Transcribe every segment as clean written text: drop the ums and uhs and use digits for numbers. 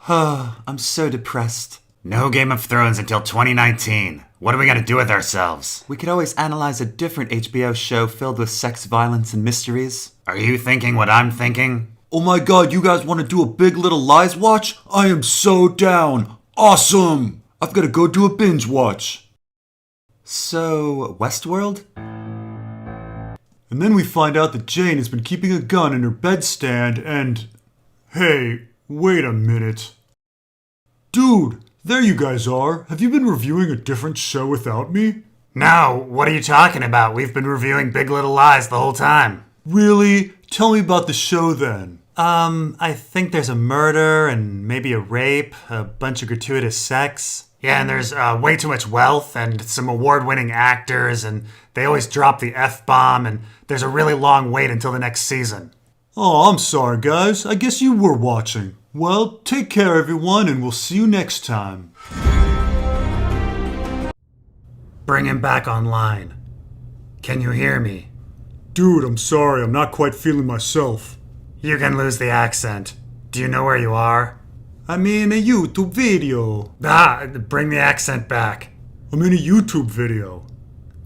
I'm so depressed. No Game of Thrones until 2019. What are we gonna do with ourselves? We could always analyze a different HBO show filled with sex, violence, and mysteries. Are you thinking what I'm thinking? Oh my god, you guys want to do a Big Little Lies watch? I am so down! Awesome! I've got to go do a binge watch. So, Westworld? And then we find out that Jane has been keeping a gun in her bedstand and... Hey, wait a minute. Dude, there you guys are. Have you been reviewing a different show without me? No, what are you talking about? We've been reviewing Big Little Lies the whole time. Really? Tell me about the show then. I think there's a murder and maybe a rape, a bunch of gratuitous sex. Yeah, and there's way too much wealth and some award-winning actors, and they always drop the F-bomb, and there's a really long wait until the next season. Oh, I'm sorry, guys. I guess you were watching. Well, take care, everyone, and we'll see you next time. Bring him back online. Can you hear me? Dude, I'm sorry. I'm not quite feeling myself. You can lose the accent. Do you know where you are? I'm in a YouTube video. Bring the accent back. I'm in a YouTube video.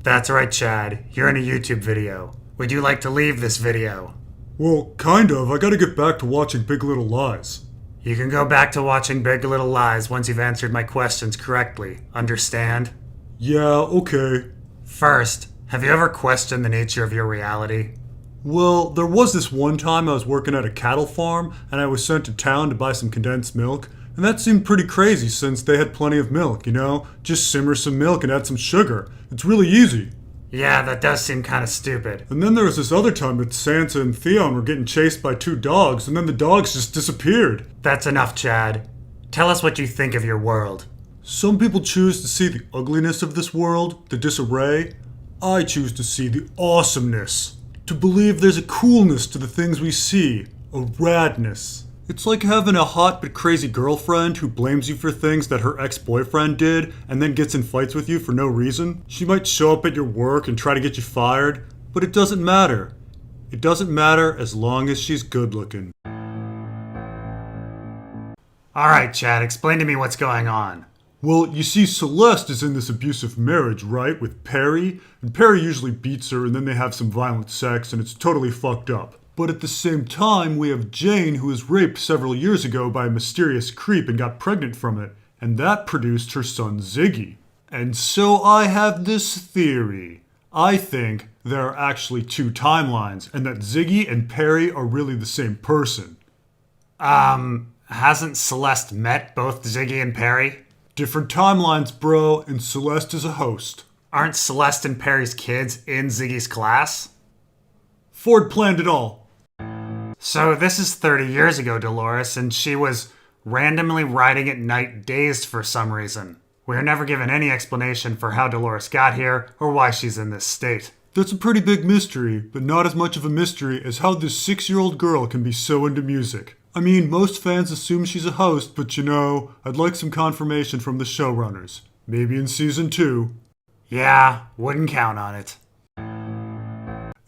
That's right, Chad. You're in a YouTube video. Would you like to leave this video? Well, kind of. I gotta get back to watching Big Little Lies. You can go back to watching Big Little Lies once you've answered my questions correctly. Understand? Yeah, okay. First, have you ever questioned the nature of your reality? Well, there was this one time I was working at a cattle farm and I was sent to town to buy some condensed milk. And that seemed pretty crazy since they had plenty of milk, you know? Just simmer some milk and add some sugar. It's really easy. Yeah, that does seem kind of stupid. And then there was this other time that Sansa and Theon were getting chased by two dogs and then the dogs just disappeared. That's enough, Chad. Tell us what you think of your world. Some people choose to see the ugliness of this world, the disarray. I choose to see the awesomeness. To believe there's a coolness to the things we see, a radness. It's like having a hot but crazy girlfriend who blames you for things that her ex-boyfriend did and then gets in fights with you for no reason. She might show up at your work and try to get you fired, but it doesn't matter. It doesn't matter as long as she's good looking. Alright, Chad, explain to me what's going on. Well, you see, Celeste is in this abusive marriage, right, with Perry? And Perry usually beats her and then they have some violent sex and it's totally fucked up. But at the same time, we have Jane who was raped several years ago by a mysterious creep and got pregnant from it. And that produced her son Ziggy. And so I have this theory. I think there are actually two timelines and that Ziggy and Perry are really the same person. Hasn't Celeste met both Ziggy and Perry? Different timelines, bro, and Celeste is a host. Aren't Celeste and Perry's kids in Ziggy's class? Ford planned it all. So this is 30 years ago, Dolores, and she was randomly riding at night dazed for some reason. We are never given any explanation for how Dolores got here or why she's in this state. That's a pretty big mystery, but not as much of a mystery as how this 6-year-old girl can be so into music. I mean, most fans assume she's a host, but you know, I'd like some confirmation from the showrunners. Maybe in season 2. Yeah, wouldn't count on it.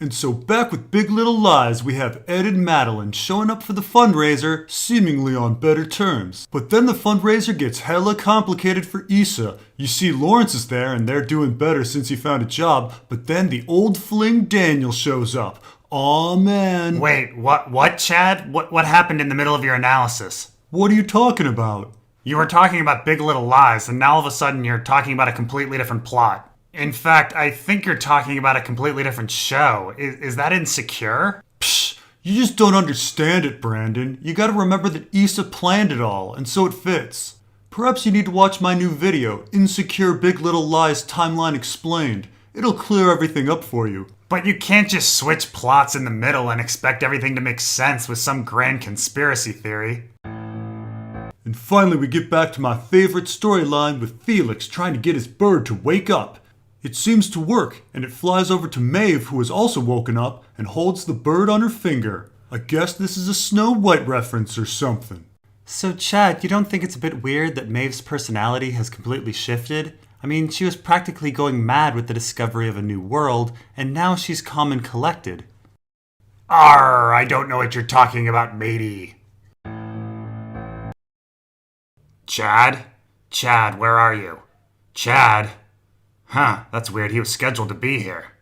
And so back with Big Little Lies, we have Ed and Madeline showing up for the fundraiser, seemingly on better terms. But then the fundraiser gets hella complicated for Issa. You see Lawrence is there and they're doing better since he found a job, but then the old fling Daniel shows up. Aw, man. Wait, what, Chad? What happened in the middle of your analysis? What are you talking about? You were talking about Big Little Lies, and now all of a sudden you're talking about a completely different plot. In fact, I think you're talking about a completely different show. Is that Insecure? Psh, you just don't understand it, Brandon. You gotta remember that Issa planned it all, and so it fits. Perhaps you need to watch my new video, Insecure Big Little Lies Timeline Explained. It'll clear everything up for you. But you can't just switch plots in the middle and expect everything to make sense with some grand conspiracy theory. And finally we get back to my favorite storyline with Felix trying to get his bird to wake up. It seems to work, and it flies over to Maeve, who has also woken up, and holds the bird on her finger. I guess this is a Snow White reference or something. So Chad, you don't think it's a bit weird that Maeve's personality has completely shifted? I mean, she was practically going mad with the discovery of a new world, and now she's calm and collected. I don't know what you're talking about, matey. Chad? Chad, where are you? Chad? Huh, that's weird. He was scheduled to be here.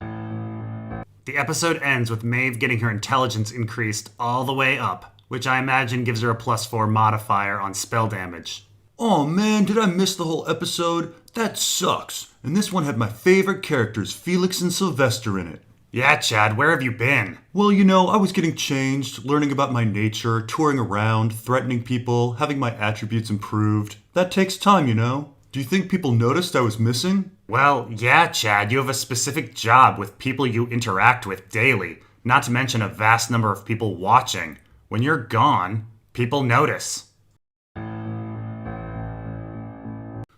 The episode ends with Maeve getting her intelligence increased all the way up, which I imagine gives her a +4 modifier on spell damage. Oh man, did I miss the whole episode? That sucks. And this one had my favorite characters, Felix and Sylvester, in it. Yeah, Chad, where have you been? Well, you know, I was getting changed, learning about my nature, touring around, threatening people, having my attributes improved. That takes time, you know? Do you think people noticed I was missing? Well, yeah, Chad, you have a specific job with people you interact with daily, not to mention a vast number of people watching. When you're gone, people notice.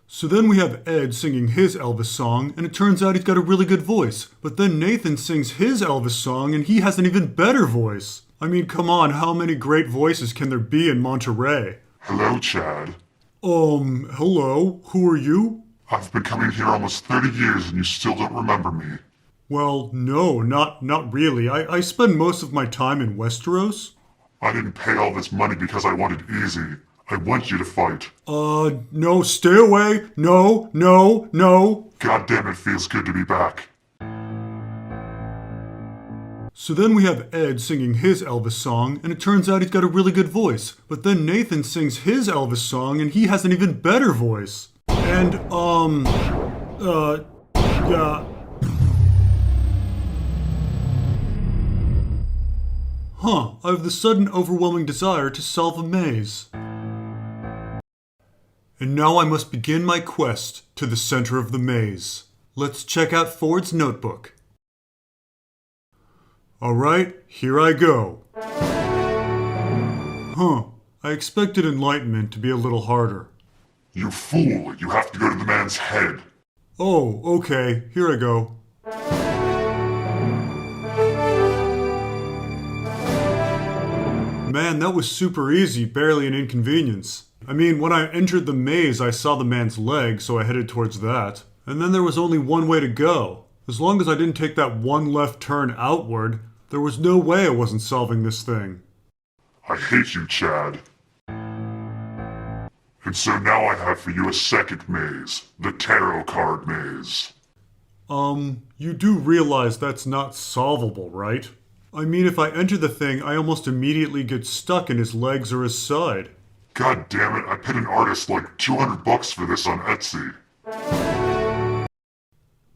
So then we have Ed singing his Elvis song, and it turns out he's got a really good voice. But then Nathan sings his Elvis song, and he has an even better voice. I mean, come on, how many great voices can there be in Monterey? Hello, Chad. Hello? Who are you? I've been coming here almost 30 years and you still don't remember me. Well, no, not really. I spend most of my time in Westeros. I didn't pay all this money because I wanted easy. I want you to fight. No, stay away. No. God damn, it feels good to be back. So then we have Ed singing his Elvis song, and it turns out he's got a really good voice. But then Nathan sings his Elvis song, and he has an even better voice. And, yeah. I have the sudden overwhelming desire to solve a maze. And now I must begin my quest to the center of the maze. Let's check out Ford's notebook. Alright, here I go. I expected enlightenment to be a little harder. You fool, you have to go to the man's head. Oh, okay, here I go. Man, that was super easy, barely an inconvenience. I mean, when I entered the maze, I saw the man's leg, so I headed towards that. And then there was only one way to go. As long as I didn't take that one left turn outward, there was no way I wasn't solving this thing. I hate you, Chad. And so now I have for you a second maze, the tarot card maze. You do realize that's not solvable, right? I mean, if I enter the thing, I almost immediately get stuck in his legs or his side. God damn it, I paid an artist like $200 for this on Etsy.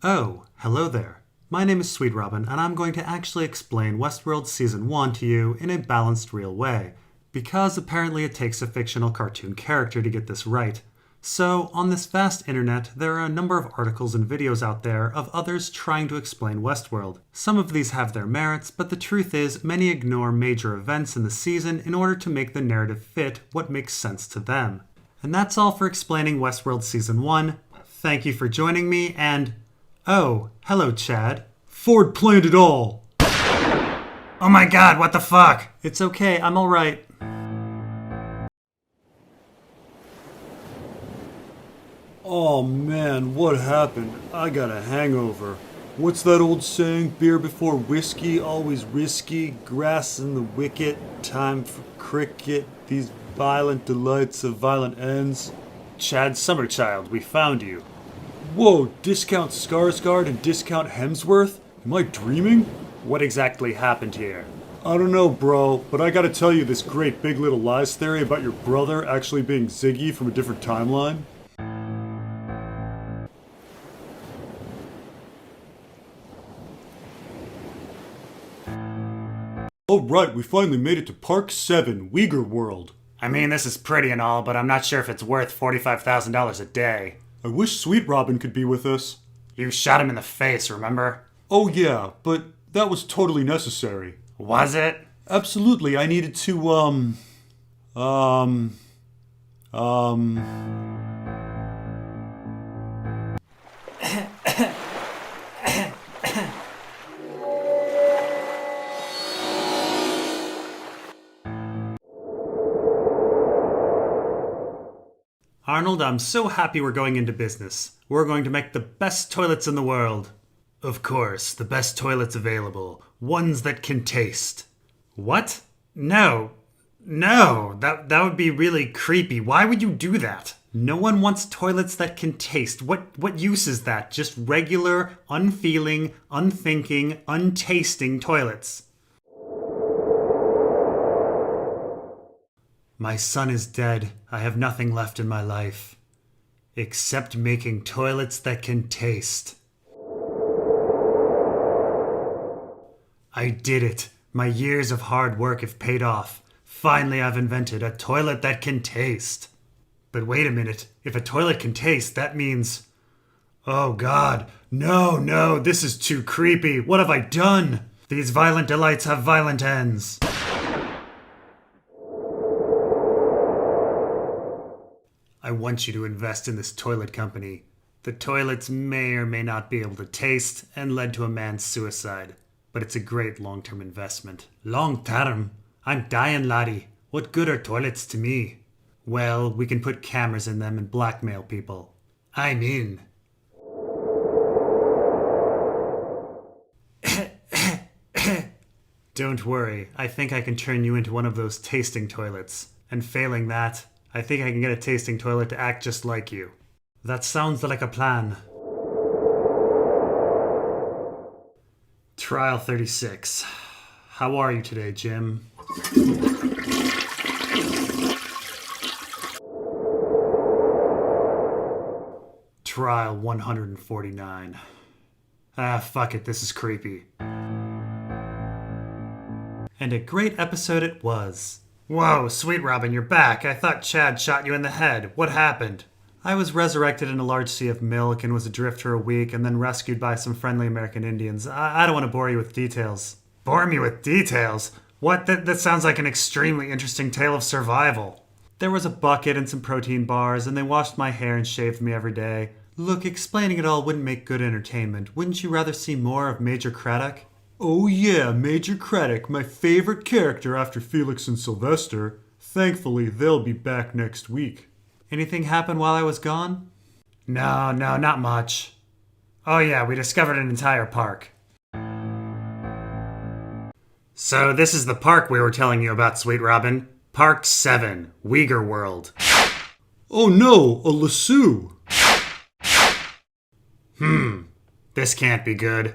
Oh, hello there. My name is Sweet Robin, and I'm going to actually explain Westworld Season 1 to you in a balanced, real way, because apparently it takes a fictional cartoon character to get this right. So, on this vast internet, there are a number of articles and videos out there of others trying to explain Westworld. Some of these have their merits, but the truth is, many ignore major events in the season in order to make the narrative fit what makes sense to them. And that's all for explaining Westworld Season 1. Thank you for joining me, and... oh, hello, Chad. Ford planned it all! Oh my god, what the fuck? It's okay, I'm alright. Oh man, what happened? I got a hangover. What's that old saying? Beer before whiskey, always risky. Grass in the wicket, time for cricket. These violent delights of violent ends. Chad Summerchild, we found you. Whoa, discount Skarsgård and discount Hemsworth? Am I dreaming? What exactly happened here? I don't know, bro, but I gotta tell you this great Big Little Lies theory about your brother actually being Ziggy from a different timeline. Alright, we finally made it to Park 7, Uyghur World. I mean, this is pretty and all, but I'm not sure if it's worth $45,000 a day. I wish Sweet Robin could be with us. You shot him in the face, remember? Oh yeah, but that was totally necessary. Was it? Absolutely, I needed to, Arnold, I'm so happy we're going into business. We're going to make the best toilets in the world. Of course, the best toilets available. Ones that can taste. What? No. No, that would be really creepy. Why would you do that? No one wants toilets that can taste. What use is that? Just regular, unfeeling, unthinking, untasting toilets. My son is dead. I have nothing left in my life. Except making toilets that can taste. I did it. My years of hard work have paid off. Finally, I've invented a toilet that can taste. But wait a minute. If a toilet can taste, that means... Oh God. No, this is too creepy. What have I done? These violent delights have violent ends. I want you to invest in this toilet company. The toilets may or may not be able to taste and led to a man's suicide. But it's a great long-term investment. Long-term? I'm dying, laddie. What good are toilets to me? Well, we can put cameras in them and blackmail people. I'm in. Don't worry, I think I can turn you into one of those tasting toilets. And failing that, I think I can get a tasting toilet to act just like you. That sounds like a plan. Trial 36. How are you today, Jim? Trial 149. Fuck it, this is creepy. And a great episode it was. Whoa, Sweet Robin, you're back. I thought Chad shot you in the head. What happened? I was resurrected in a large sea of milk and was adrift for a week and then rescued by some friendly American Indians. I don't want to bore you with details. Bore me with details? What? That sounds like an extremely interesting tale of survival. There was a bucket and some protein bars, and they washed my hair and shaved me every day. Look, explaining it all wouldn't make good entertainment. Wouldn't you rather see more of Major Craddock? Oh yeah, Major Craddock, my favorite character after Felix and Sylvester. Thankfully, they'll be back next week. Anything happen while I was gone? No, not much. Oh yeah, we discovered an entire park. So this is the park we were telling you about, Sweet Robin. Park 7, Uyghur World. Oh no, a lasso! This can't be good.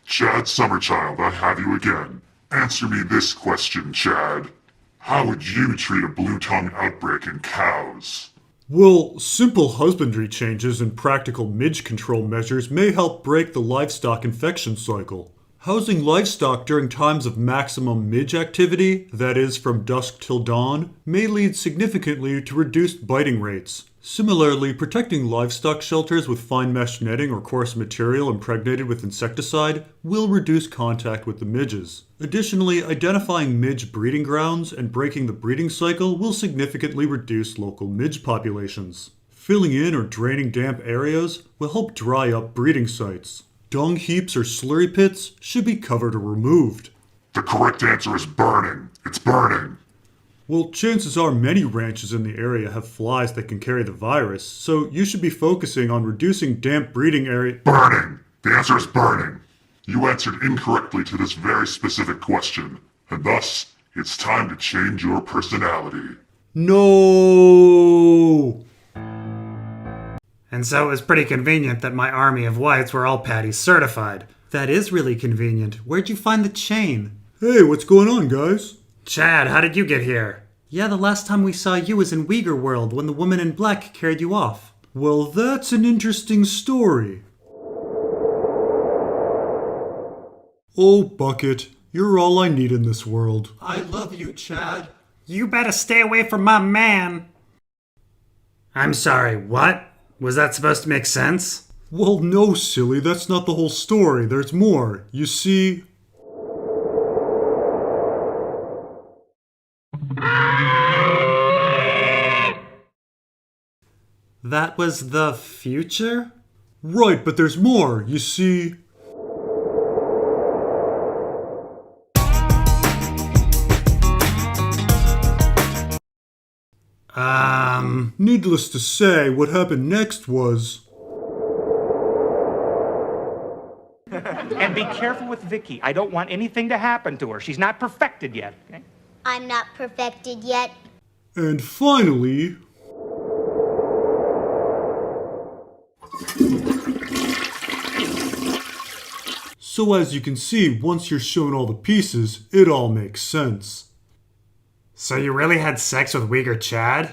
Chad Summerchild, I have you again. Answer me this question, Chad. How would you treat a blue tongue outbreak in cows? Well, simple husbandry changes and practical midge control measures may help break the livestock infection cycle. Housing livestock during times of maximum midge activity, that is from dusk till dawn, may lead significantly to reduced biting rates. Similarly, protecting livestock shelters with fine mesh netting or coarse material impregnated with insecticide will reduce contact with the midges. Additionally, identifying midge breeding grounds and breaking the breeding cycle will significantly reduce local midge populations. Filling in or draining damp areas will help dry up breeding sites. Dung heaps or slurry pits should be covered or removed. The correct answer is burning. It's burning. Well, chances are many ranches in the area have flies that can carry the virus, so you should be focusing on reducing damp breeding area. Burning. The answer is burning. You answered incorrectly to this very specific question, and thus, it's time to change your personality. No! And so it was pretty convenient that my army of whites were all Patty certified. That is really convenient. Where'd you find the chain? Hey, what's going on, guys? Chad, how did you get here? Yeah, the last time we saw you was in Uyghur World when the woman in black carried you off. Well, that's an interesting story. Oh, Bucket, you're all I need in this world. I love you, Chad. You better stay away from my man. I'm sorry, what? Was that supposed to make sense? Well, no, silly, that's not the whole story. There's more. You see... That was the future? Right, but there's more. You see... Needless to say, what happened next was... And be careful with Vicky. I don't want anything to happen to her. She's not perfected yet. Okay? I'm not perfected yet. And finally... So as you can see, once you're shown all the pieces, it all makes sense. So you really had sex with Uyghur Chad?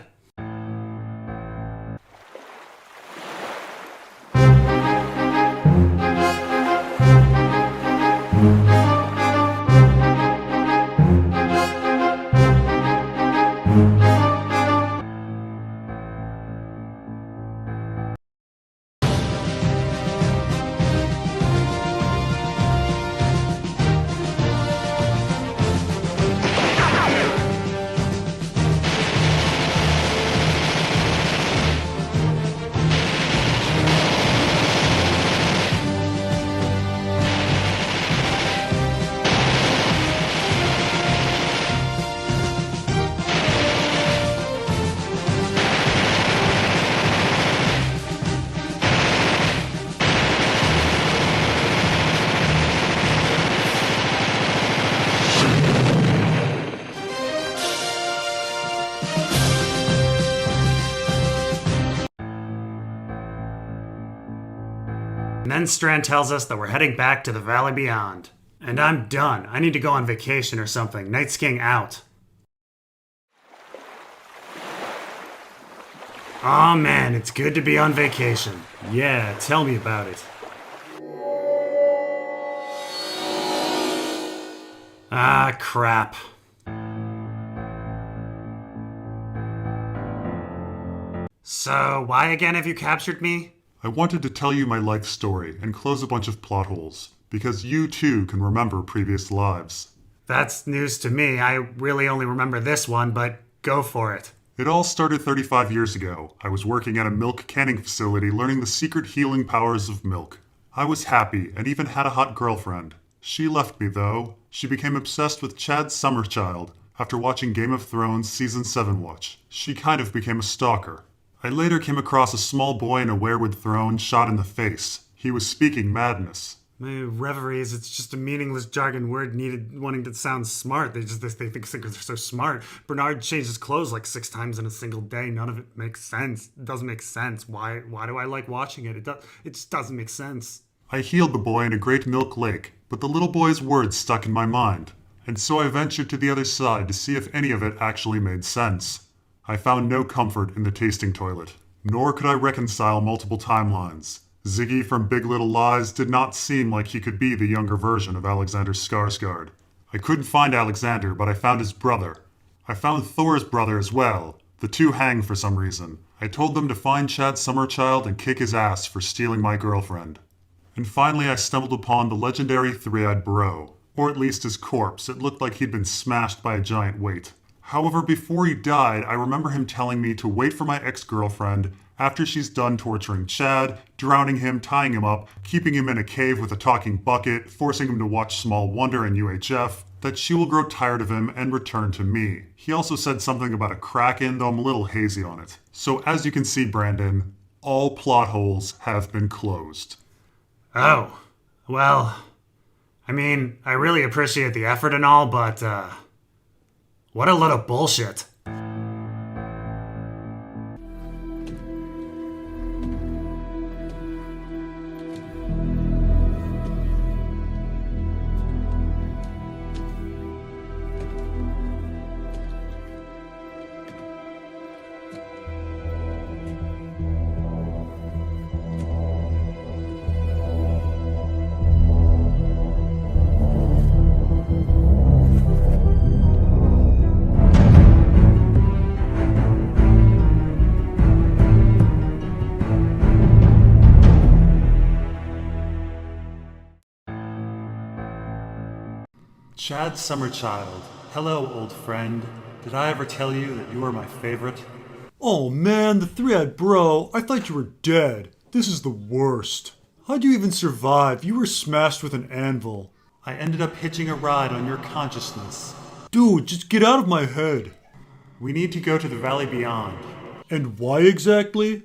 And then Strand tells us that we're heading back to the Valley Beyond. And I'm done. I need to go on vacation or something. Night skiing out. Aw man, it's good to be on vacation. Yeah, tell me about it. Ah, crap. So, why again have you captured me? I wanted to tell you my life story and close a bunch of plot holes, because you too can remember previous lives. That's news to me. I really only remember this one, but go for it. It all started 35 years ago. I was working at a milk canning facility learning the secret healing powers of milk. I was happy and even had a hot girlfriend. She left me though. She became obsessed with Chad Summerchild after watching Game of Thrones Season 7 watch. She kind of became a stalker. I later came across a small boy in a weirwood throne shot in the face. He was speaking madness. Reveries, it's just a meaningless jargon word wanting to sound smart. They think they're so smart. Bernard changed his clothes like 6 times in a single day. None of it makes sense. It doesn't make sense. Why do I like watching it? It just doesn't make sense. I healed the boy in a great milk lake, but the little boy's words stuck in my mind. And so I ventured to the other side to see if any of it actually made sense. I found no comfort in the tasting toilet, nor could I reconcile multiple timelines. Ziggy from Big Little Lies did not seem like he could be the younger version of Alexander Skarsgård. I couldn't find Alexander, but I found his brother. I found Thor's brother as well. The two hang for some reason. I told them to find Chad Summerchild and kick his ass for stealing my girlfriend. And finally I stumbled upon the legendary three-eyed bro, or at least his corpse. It looked like he'd been smashed by a giant weight. However, before he died, I remember him telling me to wait for my ex-girlfriend after she's done torturing Chad, drowning him, tying him up, keeping him in a cave with a talking bucket, forcing him to watch Small Wonder and UHF, that she will grow tired of him and return to me. He also said something about a kraken, though I'm a little hazy on it. So as you can see, Brandon, all plot holes have been closed. Oh, well, I mean, I really appreciate the effort and all, but, what a load of bullshit. Chad Summerchild. Hello, old friend. Did I ever tell you that you are my favorite? Oh man, the three-eyed bro, I thought you were dead. This is the worst. How'd you even survive? You were smashed with an anvil. I ended up hitching a ride on your consciousness. Dude, just get out of my head. We need to go to the Valley Beyond. And why exactly?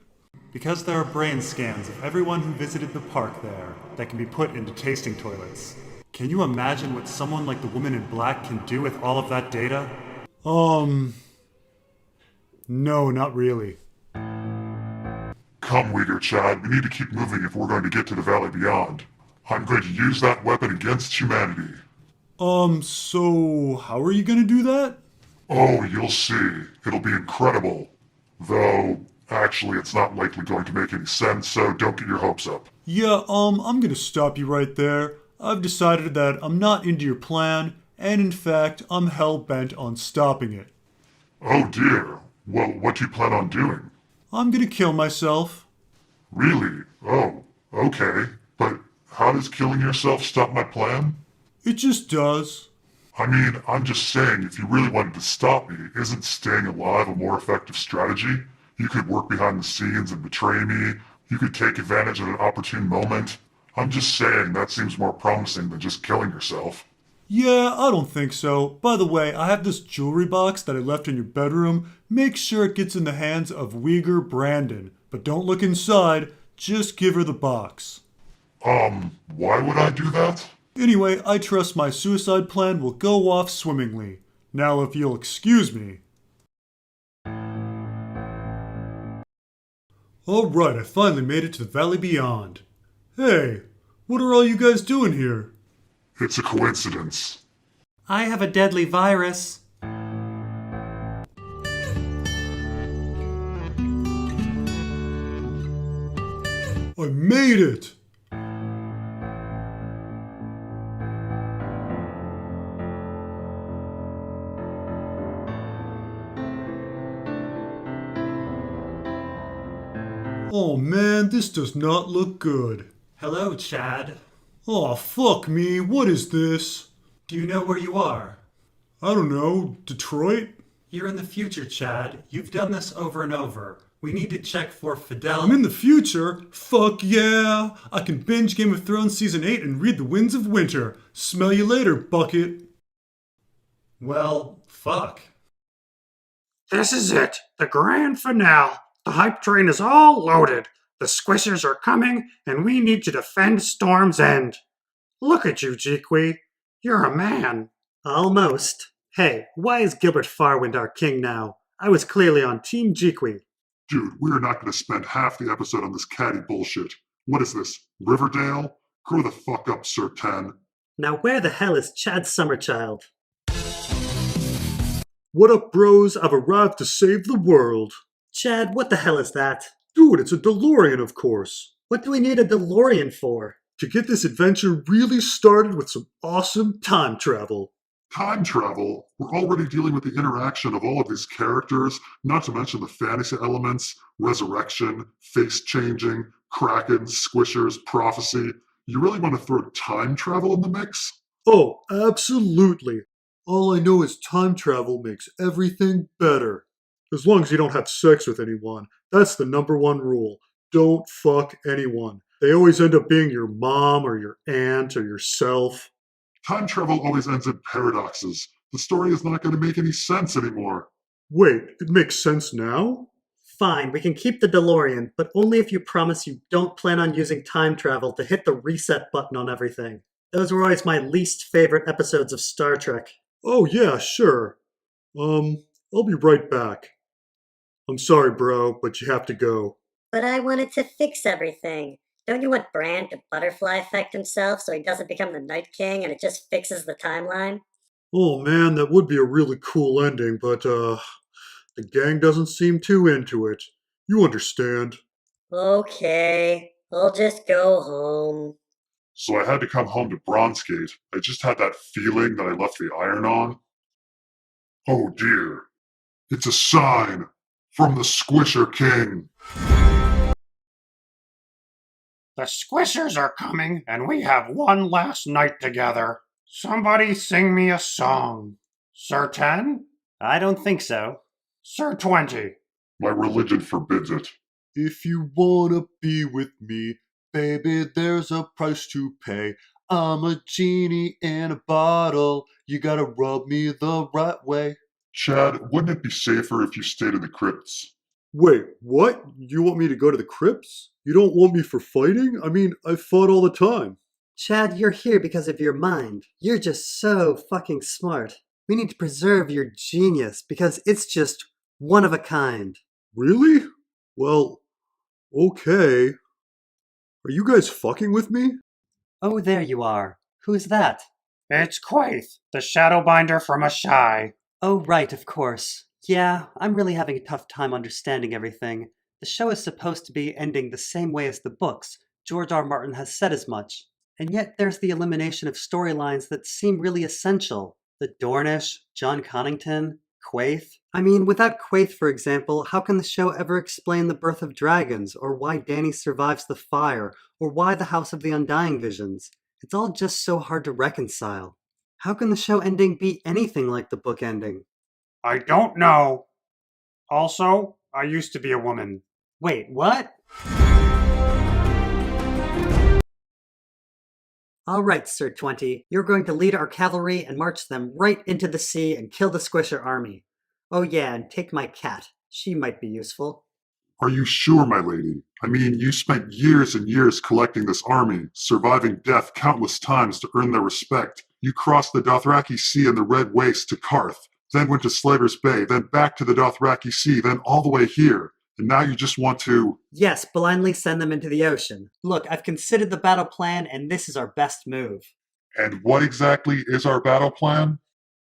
Because there are brain scans of everyone who visited the park there that can be put into tasting toilets. Can you imagine what someone like the woman in black can do with all of that data? No, not really. Come, Uyghur Chad, we need to keep moving if we're going to get to the Valley Beyond. I'm going to use that weapon against humanity. So how are you gonna do that? Oh, you'll see. It'll be incredible. Though, actually, it's not likely going to make any sense, so don't get your hopes up. Yeah, I'm gonna stop you right there. I've decided that I'm not into your plan, and in fact, I'm hell-bent on stopping it. Oh dear. Well, what do you plan on doing? I'm gonna kill myself. Really? Oh, okay. But how does killing yourself stop my plan? It just does. I mean, I'm just saying, if you really wanted to stop me, isn't staying alive a more effective strategy? You could work behind the scenes and betray me. You could take advantage at an opportune moment. I'm just saying that seems more promising than just killing yourself. Yeah, I don't think so. By the way, I have this jewelry box that I left in your bedroom. Make sure it gets in the hands of Uyghur Brandon. But don't look inside, just give her the box. Why would I do that? Anyway, I trust my suicide plan will go off swimmingly. Now if you'll excuse me. Alright, I finally made it to the Valley Beyond. Hey, what are all you guys doing here? It's a coincidence. I have a deadly virus. I made it! Oh man, this does not look good. Hello, Chad. Oh fuck me, what is this? Do you know where you are? I don't know, Detroit? You're in the future, Chad. You've done this over and over. We need to check for fidelity. I'm in the future? Fuck yeah! I can binge Game of Thrones Season 8 and read The Winds of Winter. Smell you later, Bucket. Well, fuck. This is it, the grand finale. The hype train is all loaded. The squishers are coming, and we need to defend Storm's End. Look at you, Jeekwe. You're a man. Almost. Hey, why is Gilbert Farwind our king now? I was clearly on Team Jeekwe. Dude, we're not going to spend half the episode on this catty bullshit. What is this, Riverdale? Grow the fuck up, Sir Ten. Now where the hell is Chad Summerchild? What up, bros? I've arrived to save the world. Chad, what the hell is that? Dude, it's a DeLorean, of course. What do we need a DeLorean for? To get this adventure really started with some awesome time travel. Time travel? We're already dealing with the interaction of all of these characters, not to mention the fantasy elements, resurrection, face changing, kraken, squishers, prophecy. You really want to throw time travel in the mix? Oh, absolutely. All I know is time travel makes everything better. As long as you don't have sex with anyone. That's the number one rule. Don't fuck anyone. They always end up being your mom or your aunt or yourself. Time travel always ends in paradoxes. The story is not going to make any sense anymore. Wait, it makes sense now? Fine, we can keep the DeLorean, but only if you promise you don't plan on using time travel to hit the reset button on everything. Those were always my least favorite episodes of Star Trek. Oh yeah, sure. I'll be right back. I'm sorry, bro, but you have to go. But I wanted to fix everything. Don't you want Bran to butterfly effect himself so he doesn't become the Night King and it just fixes the timeline? Oh man, that would be a really cool ending, but the gang doesn't seem too into it. You understand. Okay, I'll just go home. So I had to come home to Bronzegate. I just had that feeling that I left the iron on. Oh dear. It's a sign from the Squisher King. The squishers are coming, and we have one last night together. Somebody sing me a song. Sir 10? I don't think so. Sir 20? My religion forbids it. If you wanna be with me, baby, there's a price to pay. I'm a genie in a bottle. You gotta rub me the right way. Chad, wouldn't it be safer if you stayed in the crypts? Wait, what? You want me to go to the crypts? You don't want me for fighting? I mean, I fought all the time. Chad, you're here because of your mind. You're just so fucking smart. We need to preserve your genius because it's just one of a kind. Really? Well, okay. Are you guys fucking with me? Oh, there you are. Who's that? It's Quaith, the Shadowbinder from Ashai. Oh, right, of course. Yeah, I'm really having a tough time understanding everything. The show is supposed to be ending the same way as the books. George R. R. Martin has said as much. And yet there's the elimination of storylines that seem really essential. The Dornish, John Connington, Quaith. I mean, without Quaith, for example, how can the show ever explain the birth of dragons, or why Dany survives the fire, or why the House of the Undying visions? It's all just so hard to reconcile. How can the show ending be anything like the book ending? I don't know. Also, I used to be a woman. Wait, what? All right, Sir 20. You're going to lead our cavalry and march them right into the sea and kill the Squisher army. Oh yeah, and take my cat. She might be useful. Are you sure, my lady? I mean, you spent years and years collecting this army, surviving death countless times to earn their respect. You crossed the Dothraki Sea and the Red Waste to Karth, then went to Slaver's Bay, then back to the Dothraki Sea, then all the way here. And now you just want to... Yes, blindly send them into the ocean. Look, I've considered the battle plan, and this is our best move. And what exactly is our battle plan?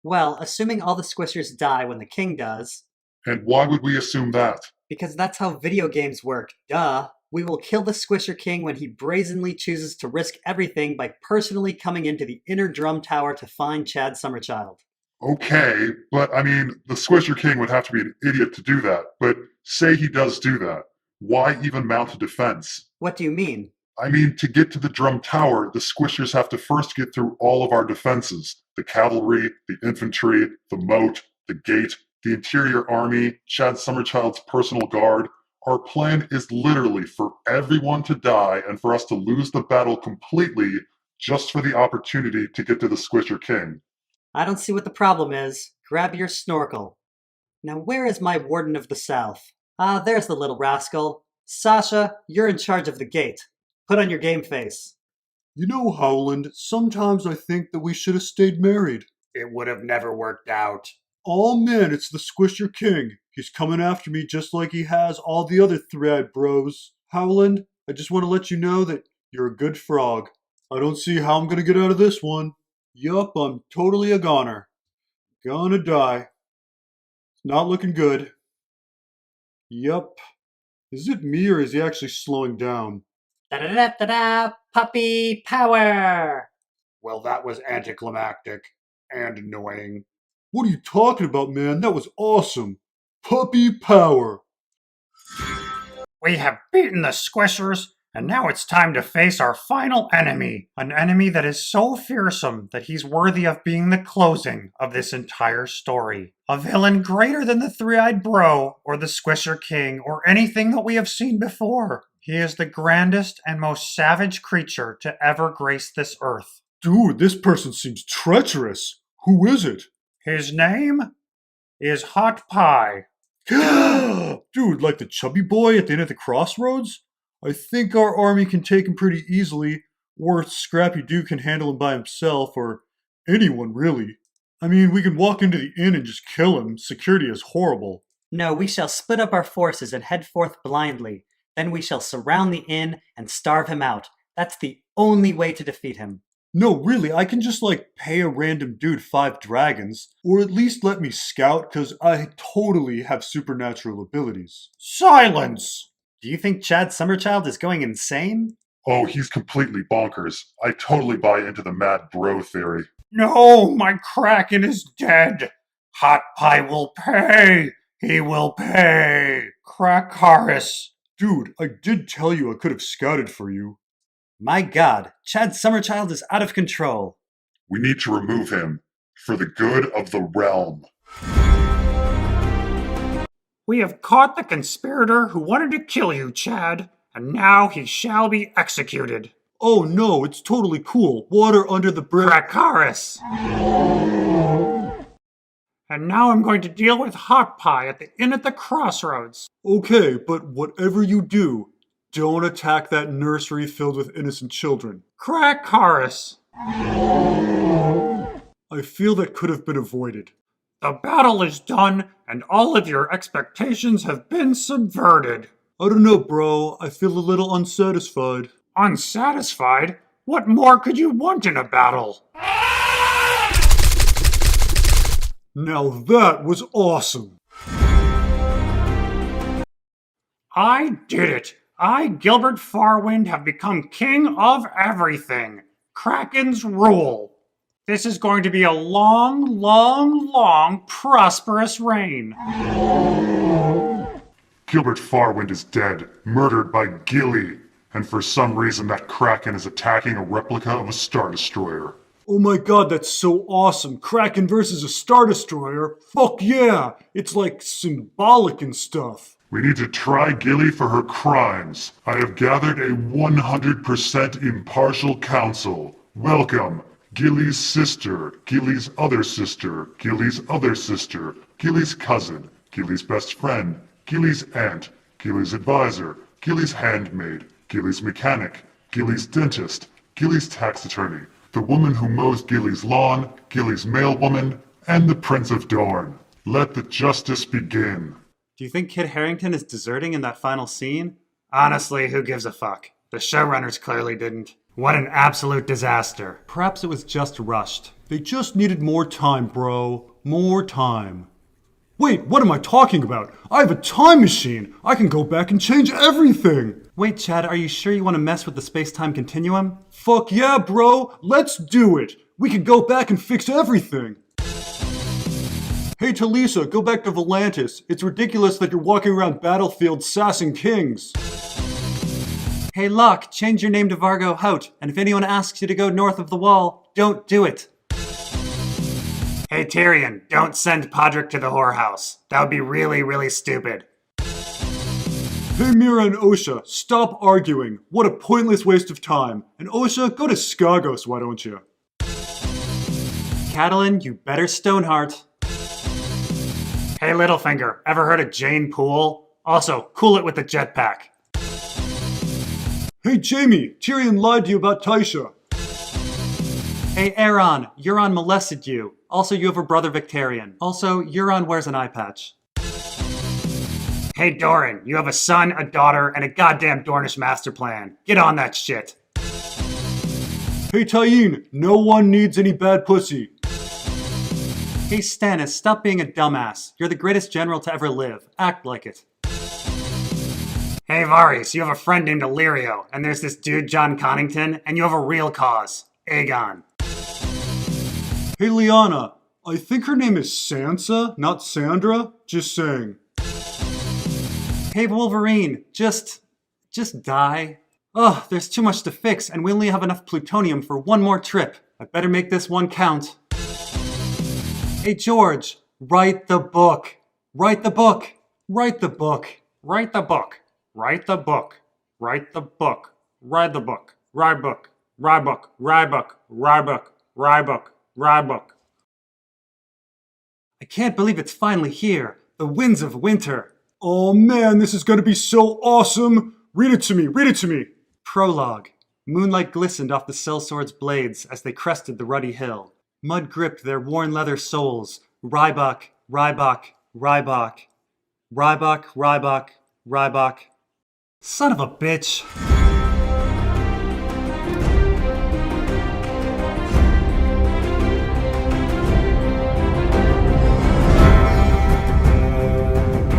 Well, assuming all the Squishers die when the king does... And why would we assume that? Because that's how video games work, duh. We will kill the Squisher King when he brazenly chooses to risk everything by personally coming into the inner drum tower to find Chad Summerchild. Okay, but I mean, the Squisher King would have to be an idiot to do that. But say he does do that. Why even mount a defense? What do you mean? I mean, to get to the drum tower, the Squishers have to first get through all of our defenses. The cavalry, the infantry, the moat, the gate, the interior army, Chad Summerchild's personal guard. Our plan is literally for everyone to die and for us to lose the battle completely just for the opportunity to get to the Squisher King. I don't see what the problem is. Grab your snorkel. Now where is my Warden of the South? Ah, there's the little rascal. Sasha, you're in charge of the gate. Put on your game face. You know, Howland, sometimes I think that we should have stayed married. It would have never worked out. Oh man, it's the Squisher King. He's coming after me just like he has all the other three-eyed bros. Howland, I just want to let you know that you're a good frog. I don't see how I'm gonna get out of this one. Yup, I'm totally a goner. Gonna die. Not looking good. Yup. Is it me or is he actually slowing down? Da-da-da-da-da! Puppy power! Well, that was anticlimactic and annoying. What are you talking about, man? That was awesome. Puppy power. We have beaten the Squishers, and now it's time to face our final enemy. An enemy that is so fearsome that he's worthy of being the closing of this entire story. A villain greater than the Three-Eyed Bro, or the Squisher King, or anything that we have seen before. He is the grandest and most savage creature to ever grace this earth. Dude, this person seems treacherous. Who is it? His name is Hot Pie. Dude, like the chubby boy at the end of the crossroads? I think our army can take him pretty easily, or Scrappy Doo can handle him by himself, or anyone really. I mean, we can walk into the inn and just kill him. Security is horrible. No, we shall split up our forces and head forth blindly. Then we shall surround the inn and starve him out. That's the only way to defeat him. No, really, I can just pay a random dude 5 dragons, or at least let me scout, cause I totally have supernatural abilities. Silence! Do you think Chad Summerchild is going insane? Oh, he's completely bonkers. I totally buy into the mad bro theory. No, my Kraken is dead. Hot Pie will pay. He will pay. Krakaris. Dude, I did tell you I could have scouted for you. My god, Chad Summerchild is out of control. We need to remove him for the good of the realm. We have caught the conspirator who wanted to kill you, Chad, and now he shall be executed. Oh no, it's totally cool. Water under the bridge. Krakaris. And now I'm going to deal with Hot Pie at the inn at the crossroads. Okay, but whatever you do, don't attack that nursery filled with innocent children. Krakaris. I feel that could have been avoided. The battle is done, and all of your expectations have been subverted. I don't know, bro. I feel a little unsatisfied. Unsatisfied? What more could you want in a battle? Now that was awesome. I did it! I, Gilbert Farwind, have become king of everything. Krakens rule. This is going to be a long, long, long, prosperous reign. Gilbert Farwind is dead, murdered by Gilly, and for some reason that Kraken is attacking a replica of a Star Destroyer. Oh my god, that's so awesome. Kraken versus a Star Destroyer? Fuck yeah! It's like symbolic and stuff. We need to try Gilly for her crimes. I have gathered a 100% impartial council. Welcome, Gilly's sister, Gilly's other sister, Gilly's other sister, Gilly's cousin, Gilly's best friend, Gilly's aunt, Gilly's advisor, Gilly's handmaid, Gilly's mechanic, Gilly's dentist, Gilly's tax attorney, the woman who mows Gilly's lawn, Gilly's mail woman, and the Prince of Dorne. Let the justice begin. Do you think Kit Harington is deserting in that final scene? Honestly, who gives a fuck? The showrunners clearly didn't. What an absolute disaster. Perhaps it was just rushed. They just needed more time, bro. More time. Wait, what am I talking about? I have a time machine! I can go back and change everything! Wait, Chad, are you sure you want to mess with the space-time continuum? Fuck yeah, bro! Let's do it! We can go back and fix everything! Hey Talisa, go back to Volantis. It's ridiculous that you're walking around battlefields sassing kings. Hey Locke, change your name to Vargo Hout, and if anyone asks you to go north of the wall, don't do it. Hey Tyrion, don't send Podrick to the whorehouse. That would be really, really stupid. Hey Mira and Osha, stop arguing. What a pointless waste of time. And Osha, go to Skagos, why don't you? Catelyn, you better Stoneheart. Hey Littlefinger, ever heard of Jane Poole? Also, cool it with the jetpack. Hey Jamie, Tyrion lied to you about Tysha. Hey Aeron, Euron molested you. Also, you have a brother Victarion. Also, Euron wears an eye patch. Hey Doran, you have a son, a daughter, and a goddamn Dornish master plan. Get on that shit. Hey Tyene, no one needs any bad pussy. Hey Stannis, stop being a dumbass. You're the greatest general to ever live. Act like it. Hey Varys, you have a friend named Illyrio, and there's this dude John Connington, and you have a real cause. Aegon. Hey Lyanna, I think her name is Sansa, not Sandra. Just saying. Hey Wolverine, just die. Ugh, there's too much to fix, and we only have enough plutonium for one more trip. I better make this one count. Hey George, write the book. Write the book. Write the book. Write the book. Write the book. Write the book. Write the book. Write book. Write book. Write book. Write book. Write book. Write book. I can't believe it's finally here. The winds of winter. Oh man, this is gonna be so awesome! Read it to me, read it to me! Prologue. Moonlight glistened off the sellsword's blades as they crested the ruddy hill. Mud gripped their worn leather soles. Rybok, Rybok, Rybok. Rybok, Rybok, Rybok. Son of a bitch.